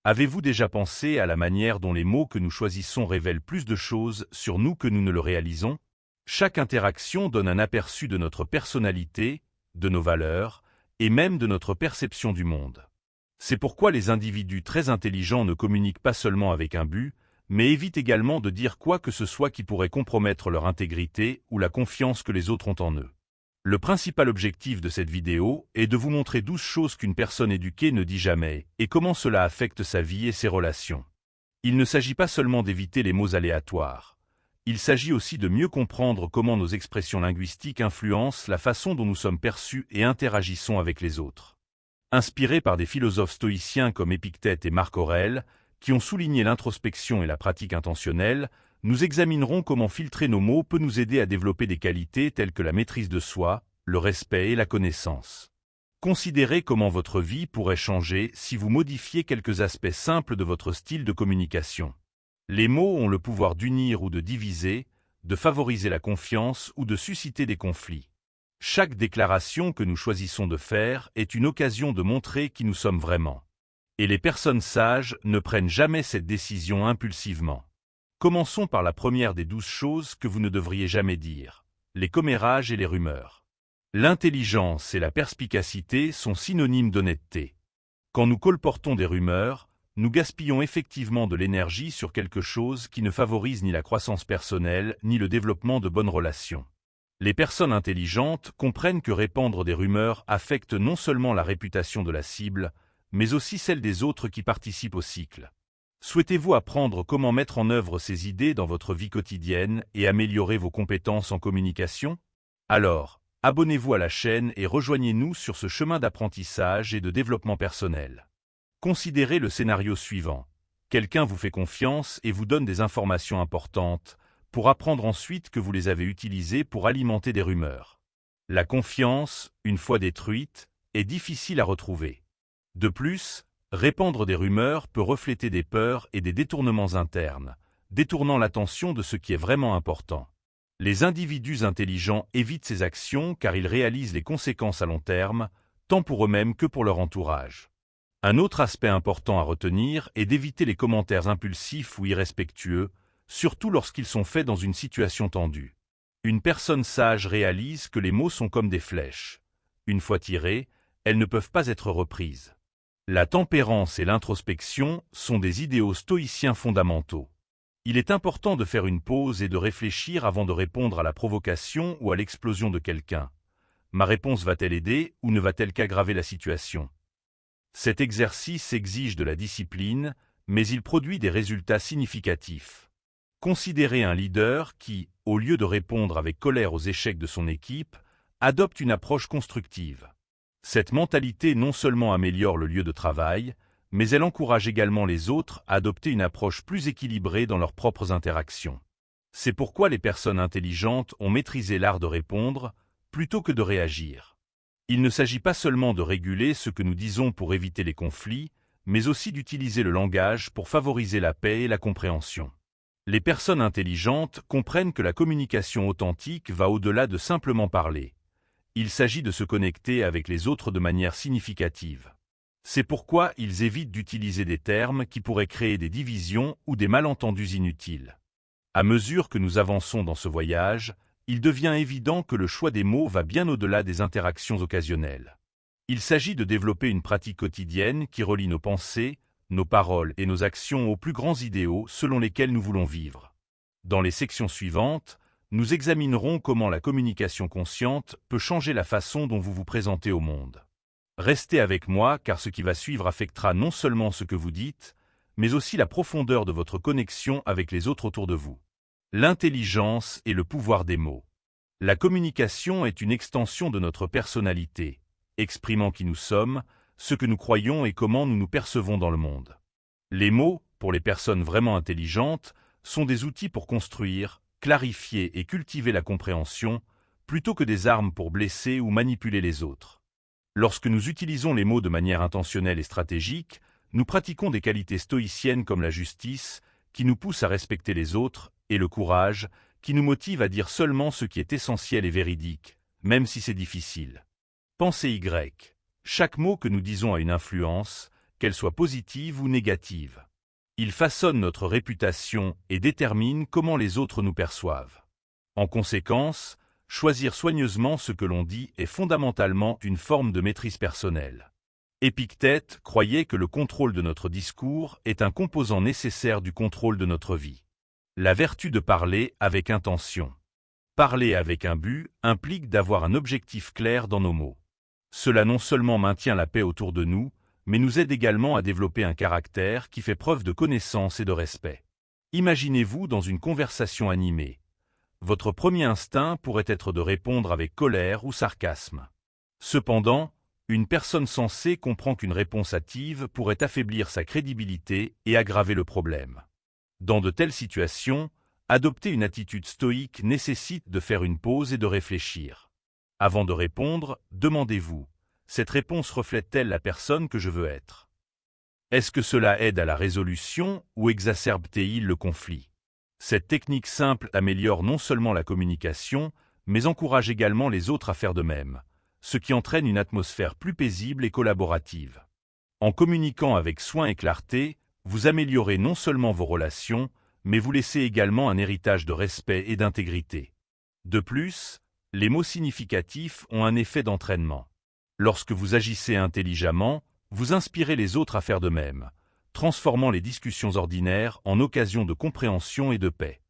Avez-vous déjà pensé à la manière dont les mots que nous choisissons révèlent plus de choses sur nous que nous ne le réalisons? Chaque interaction donne un aperçu de notre personnalité, de nos valeurs, et même de notre perception du monde. C'est pourquoi les individus très intelligents ne communiquent pas seulement avec un but, mais évitent également de dire quoi que ce soit qui pourrait compromettre leur intégrité ou la confiance que les autres ont en eux. Le principal objectif de cette vidéo est de vous montrer 12 choses qu'une personne éduquée ne dit jamais et comment cela affecte sa vie et ses relations. Il ne s'agit pas seulement d'éviter les mots aléatoires. Il s'agit aussi de mieux comprendre comment nos expressions linguistiques influencent la façon dont nous sommes perçus et interagissons avec les autres. Inspirés par des philosophes stoïciens comme Épictète et Marc Aurèle, qui ont souligné l'introspection et la pratique intentionnelle, nous examinerons comment filtrer nos mots peut nous aider à développer des qualités telles que la maîtrise de soi, le respect et la connaissance. Considérez comment votre vie pourrait changer si vous modifiez quelques aspects simples de votre style de communication. Les mots ont le pouvoir d'unir ou de diviser, de favoriser la confiance ou de susciter des conflits. Chaque déclaration que nous choisissons de faire est une occasion de montrer qui nous sommes vraiment. Et les personnes sages ne prennent jamais cette décision impulsivement. Commençons par la première des 12 choses que vous ne devriez jamais dire, les commérages et les rumeurs. L'intelligence et la perspicacité sont synonymes d'honnêteté. Quand nous colportons des rumeurs, nous gaspillons effectivement de l'énergie sur quelque chose qui ne favorise ni la croissance personnelle ni le développement de bonnes relations. Les personnes intelligentes comprennent que répandre des rumeurs affecte non seulement la réputation de la cible, mais aussi celle des autres qui participent au cycle. Souhaitez-vous apprendre comment mettre en œuvre ces idées dans votre vie quotidienne et améliorer vos compétences en communication? Alors, abonnez-vous à la chaîne et rejoignez-nous sur ce chemin d'apprentissage et de développement personnel. Considérez le scénario suivant. Quelqu'un vous fait confiance et vous donne des informations importantes, pour apprendre ensuite que vous les avez utilisées pour alimenter des rumeurs. La confiance, une fois détruite, est difficile à retrouver. De plus, répandre des rumeurs peut refléter des peurs et des détournements internes, détournant l'attention de ce qui est vraiment important. Les individus intelligents évitent ces actions car ils réalisent les conséquences à long terme, tant pour eux-mêmes que pour leur entourage. Un autre aspect important à retenir est d'éviter les commentaires impulsifs ou irrespectueux, surtout lorsqu'ils sont faits dans une situation tendue. Une personne sage réalise que les mots sont comme des flèches. Une fois tirées, elles ne peuvent pas être reprises. La tempérance et l'introspection sont des idéaux stoïciens fondamentaux. Il est important de faire une pause et de réfléchir avant de répondre à la provocation ou à l'explosion de quelqu'un. Ma réponse va-t-elle aider ou ne va-t-elle qu'aggraver la situation? Cet exercice exige de la discipline, mais il produit des résultats significatifs. Considérez un leader qui, au lieu de répondre avec colère aux échecs de son équipe, adopte une approche constructive. Cette mentalité non seulement améliore le lieu de travail, mais elle encourage également les autres à adopter une approche plus équilibrée dans leurs propres interactions. C'est pourquoi les personnes intelligentes ont maîtrisé l'art de répondre, plutôt que de réagir. Il ne s'agit pas seulement de réguler ce que nous disons pour éviter les conflits, mais aussi d'utiliser le langage pour favoriser la paix et la compréhension. Les personnes intelligentes comprennent que la communication authentique va au-delà de simplement parler. Il s'agit de se connecter avec les autres de manière significative. C'est pourquoi ils évitent d'utiliser des termes qui pourraient créer des divisions ou des malentendus inutiles. À mesure que nous avançons dans ce voyage, il devient évident que le choix des mots va bien au-delà des interactions occasionnelles. Il s'agit de développer une pratique quotidienne qui relie nos pensées, nos paroles et nos actions aux plus grands idéaux selon lesquels nous voulons vivre. Dans les sections suivantes, nous examinerons comment la communication consciente peut changer la façon dont vous vous présentez au monde. Restez avec moi car ce qui va suivre affectera non seulement ce que vous dites, mais aussi la profondeur de votre connexion avec les autres autour de vous. L'intelligence et le pouvoir des mots. La communication est une extension de notre personnalité, exprimant qui nous sommes, ce que nous croyons et comment nous nous percevons dans le monde. Les mots, pour les personnes vraiment intelligentes, sont des outils pour construire, clarifier et cultiver la compréhension, plutôt que des armes pour blesser ou manipuler les autres. Lorsque nous utilisons les mots de manière intentionnelle et stratégique, nous pratiquons des qualités stoïciennes comme la justice, qui nous poussent à respecter les autres, et le courage, qui nous motive à dire seulement ce qui est essentiel et véridique, même si c'est difficile. Pensée Y. Chaque mot que nous disons a une influence, qu'elle soit positive ou négative. Il façonne notre réputation et détermine comment les autres nous perçoivent. En conséquence, choisir soigneusement ce que l'on dit est fondamentalement une forme de maîtrise personnelle. Épictète croyait que le contrôle de notre discours est un composant nécessaire du contrôle de notre vie. La vertu de parler avec intention. Parler avec un but implique d'avoir un objectif clair dans nos mots. Cela non seulement maintient la paix autour de nous, mais nous aide également à développer un caractère qui fait preuve de connaissance et de respect. Imaginez-vous dans une conversation animée. Votre premier instinct pourrait être de répondre avec colère ou sarcasme. Cependant, une personne sensée comprend qu'une réponse hâtive pourrait affaiblir sa crédibilité et aggraver le problème. Dans de telles situations, adopter une attitude stoïque nécessite de faire une pause et de réfléchir. Avant de répondre, demandez-vous, cette réponse reflète-t-elle la personne que je veux être? Est-ce que cela aide à la résolution ou exacerbe-t-il le conflit? Cette technique simple améliore non seulement la communication, mais encourage également les autres à faire de même, ce qui entraîne une atmosphère plus paisible et collaborative. En communiquant avec soin et clarté, vous améliorez non seulement vos relations, mais vous laissez également un héritage de respect et d'intégrité. De plus, les mots significatifs ont un effet d'entraînement. Lorsque vous agissez intelligemment, vous inspirez les autres à faire de même, transformant les discussions ordinaires en occasions de compréhension et de paix.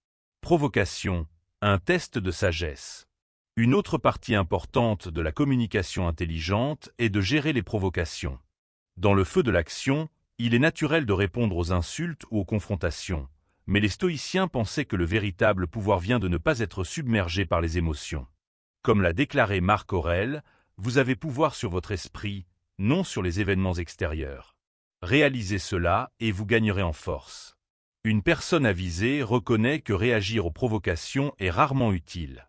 Provocation, un test de sagesse. Une autre partie importante de la communication intelligente est de gérer les provocations. Dans le feu de l'action, il est naturel de répondre aux insultes ou aux confrontations, mais les stoïciens pensaient que le véritable pouvoir vient de ne pas être submergé par les émotions. Comme l'a déclaré Marc Aurèle, vous avez pouvoir sur votre esprit, non sur les événements extérieurs. Réalisez cela et vous gagnerez en force. Une personne avisée reconnaît que réagir aux provocations est rarement utile.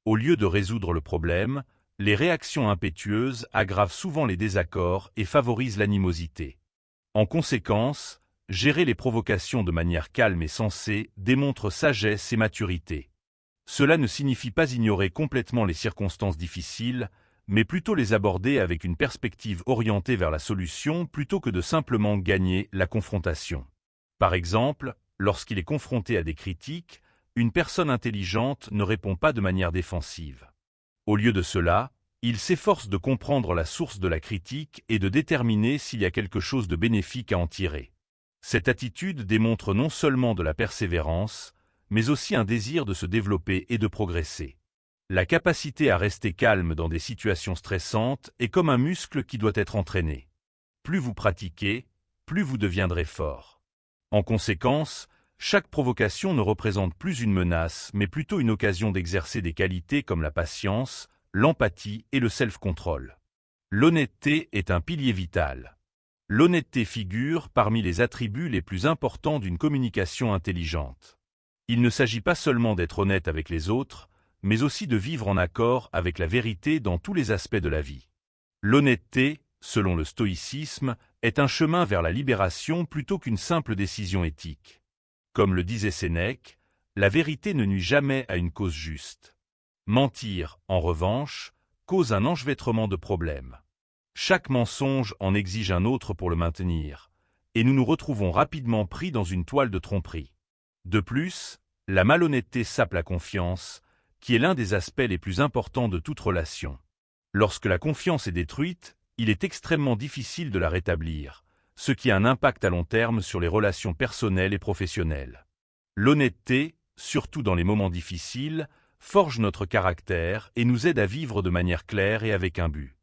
Au lieu de résoudre le problème, les réactions impétueuses aggravent souvent les désaccords et favorisent l'animosité. En conséquence, gérer les provocations de manière calme et sensée démontre sagesse et maturité. Cela ne signifie pas ignorer complètement les circonstances difficiles, mais plutôt les aborder avec une perspective orientée vers la solution plutôt que de simplement gagner la confrontation. Par exemple, lorsqu'il est confronté à des critiques, une personne intelligente ne répond pas de manière défensive. Au lieu de cela, il s'efforce de comprendre la source de la critique et de déterminer s'il y a quelque chose de bénéfique à en tirer. Cette attitude démontre non seulement de la persévérance, mais aussi un désir de se développer et de progresser. La capacité à rester calme dans des situations stressantes est comme un muscle qui doit être entraîné. Plus vous pratiquez, plus vous deviendrez fort. En conséquence, chaque provocation ne représente plus une menace, mais plutôt une occasion d'exercer des qualités comme la patience, l'empathie et le self-control. L'honnêteté est un pilier vital. L'honnêteté figure parmi les attributs les plus importants d'une communication intelligente. Il ne s'agit pas seulement d'être honnête avec les autres, mais aussi de vivre en accord avec la vérité dans tous les aspects de la vie. L'honnêteté, selon le stoïcisme, est un chemin vers la libération plutôt qu'une simple décision éthique. Comme le disait Sénèque, la vérité ne nuit jamais à une cause juste. Mentir, en revanche, cause un enchevêtrement de problèmes. Chaque mensonge en exige un autre pour le maintenir, et nous nous retrouvons rapidement pris dans une toile de tromperie. De plus, la malhonnêteté sape la confiance, qui est l'un des aspects les plus importants de toute relation. Lorsque la confiance est détruite, il est extrêmement difficile de la rétablir, ce qui a un impact à long terme sur les relations personnelles et professionnelles. L'honnêteté, surtout dans les moments difficiles, forge notre caractère et nous aide à vivre de manière claire et avec un but.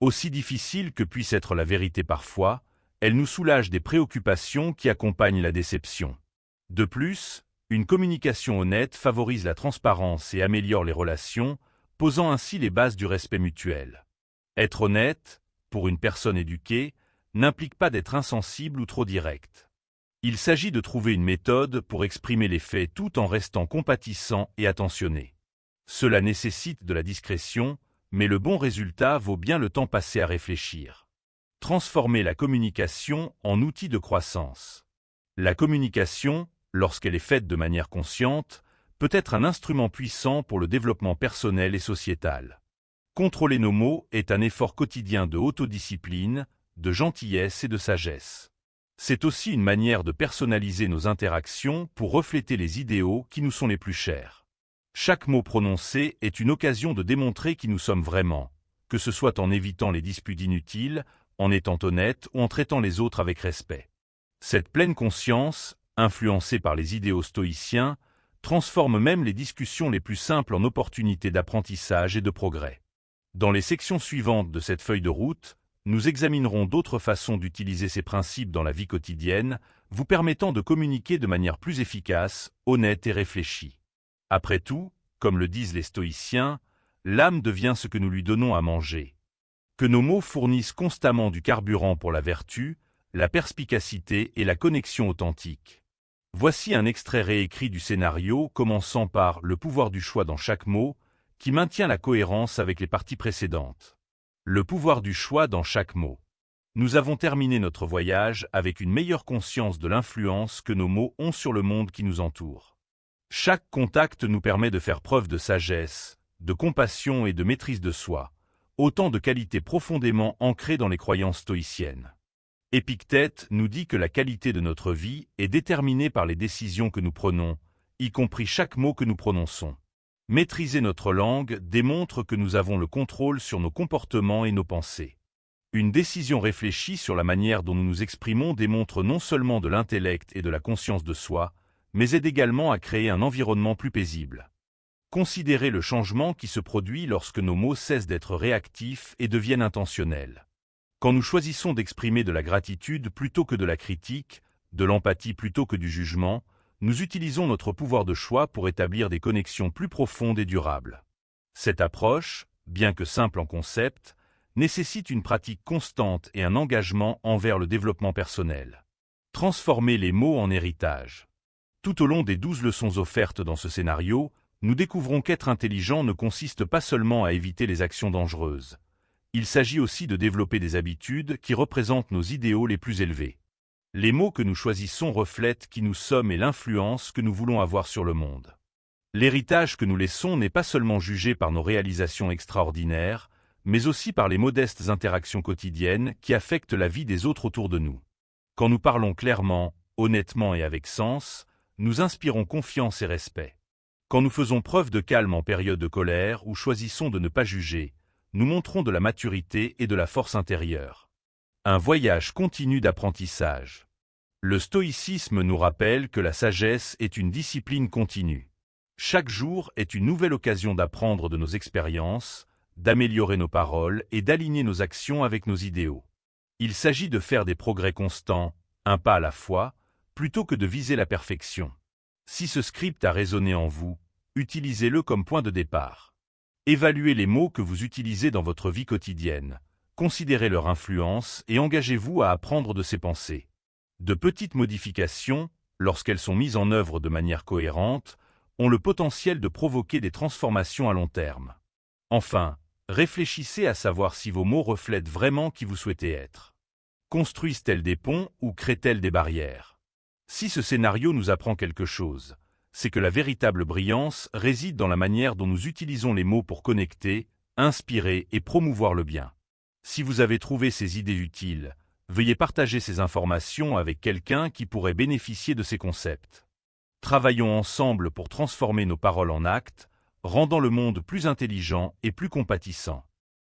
Aussi difficile que puisse être la vérité parfois, elle nous soulage des préoccupations qui accompagnent la déception. De plus, une communication honnête favorise la transparence et améliore les relations, posant ainsi les bases du respect mutuel. Être honnête, pour une personne éduquée, n'implique pas d'être insensible ou trop direct. Il s'agit de trouver une méthode pour exprimer les faits tout en restant compatissant et attentionné. Cela nécessite de la discrétion, mais le bon résultat vaut bien le temps passé à réfléchir. Transformer la communication en outil de croissance. La communication, lorsqu'elle est faite de manière consciente, peut être un instrument puissant pour le développement personnel et sociétal. Contrôler nos mots est un effort quotidien de autodiscipline, de gentillesse et de sagesse. C'est aussi une manière de personnaliser nos interactions pour refléter les idéaux qui nous sont les plus chers. Chaque mot prononcé est une occasion de démontrer qui nous sommes vraiment, que ce soit en évitant les disputes inutiles, en étant honnête ou en traitant les autres avec respect. Cette pleine conscience, influencée par les idéaux stoïciens, transforme même les discussions les plus simples en opportunités d'apprentissage et de progrès. Dans les sections suivantes de cette feuille de route, nous examinerons d'autres façons d'utiliser ces principes dans la vie quotidienne, vous permettant de communiquer de manière plus efficace, honnête et réfléchie. Après tout, comme le disent les stoïciens, l'âme devient ce que nous lui donnons à manger. Que nos mots fournissent constamment du carburant pour la vertu, la perspicacité et la connexion authentique. Voici un extrait réécrit du scénario commençant par le pouvoir du choix dans chaque mot, qui maintient la cohérence avec les parties précédentes. Le pouvoir du choix dans chaque mot. Nous avons terminé notre voyage avec une meilleure conscience de l'influence que nos mots ont sur le monde qui nous entoure. Chaque contact nous permet de faire preuve de sagesse, de compassion et de maîtrise de soi, autant de qualités profondément ancrées dans les croyances stoïciennes. Épictète nous dit que la qualité de notre vie est déterminée par les décisions que nous prenons, y compris chaque mot que nous prononçons. Maîtriser notre langue démontre que nous avons le contrôle sur nos comportements et nos pensées. Une décision réfléchie sur la manière dont nous nous exprimons démontre non seulement de l'intellect et de la conscience de soi, mais aide également à créer un environnement plus paisible. Considérez le changement qui se produit lorsque nos mots cessent d'être réactifs et deviennent intentionnels. Quand nous choisissons d'exprimer de la gratitude plutôt que de la critique, de l'empathie plutôt que du jugement, nous utilisons notre pouvoir de choix pour établir des connexions plus profondes et durables. Cette approche, bien que simple en concept, nécessite une pratique constante et un engagement envers le développement personnel. Transformer les mots en héritage. Tout au long des 12 leçons offertes dans ce scénario, nous découvrons qu'être intelligent ne consiste pas seulement à éviter les actions dangereuses. Il s'agit aussi de développer des habitudes qui représentent nos idéaux les plus élevés. Les mots que nous choisissons reflètent qui nous sommes et l'influence que nous voulons avoir sur le monde. L'héritage que nous laissons n'est pas seulement jugé par nos réalisations extraordinaires, mais aussi par les modestes interactions quotidiennes qui affectent la vie des autres autour de nous. Quand nous parlons clairement, honnêtement et avec sens, nous inspirons confiance et respect. Quand nous faisons preuve de calme en période de colère ou choisissons de ne pas juger, nous montrons de la maturité et de la force intérieure. Un voyage continu d'apprentissage. Le stoïcisme nous rappelle que la sagesse est une discipline continue. Chaque jour est une nouvelle occasion d'apprendre de nos expériences, d'améliorer nos paroles et d'aligner nos actions avec nos idéaux. Il s'agit de faire des progrès constants, un pas à la fois, plutôt que de viser la perfection. Si ce script a résonné en vous, utilisez-le comme point de départ. Évaluez les mots que vous utilisez dans votre vie quotidienne. Considérez leur influence et engagez-vous à apprendre de ces pensées. De petites modifications, lorsqu'elles sont mises en œuvre de manière cohérente, ont le potentiel de provoquer des transformations à long terme. Enfin, réfléchissez à savoir si vos mots reflètent vraiment qui vous souhaitez être. Construisent-elles des ponts ou créent-elles des barrières? Si ce scénario nous apprend quelque chose, c'est que la véritable brillance réside dans la manière dont nous utilisons les mots pour connecter, inspirer et promouvoir le bien. Si vous avez trouvé ces idées utiles, veuillez partager ces informations avec quelqu'un qui pourrait bénéficier de ces concepts. Travaillons ensemble pour transformer nos paroles en actes, rendant le monde plus intelligent et plus compatissant.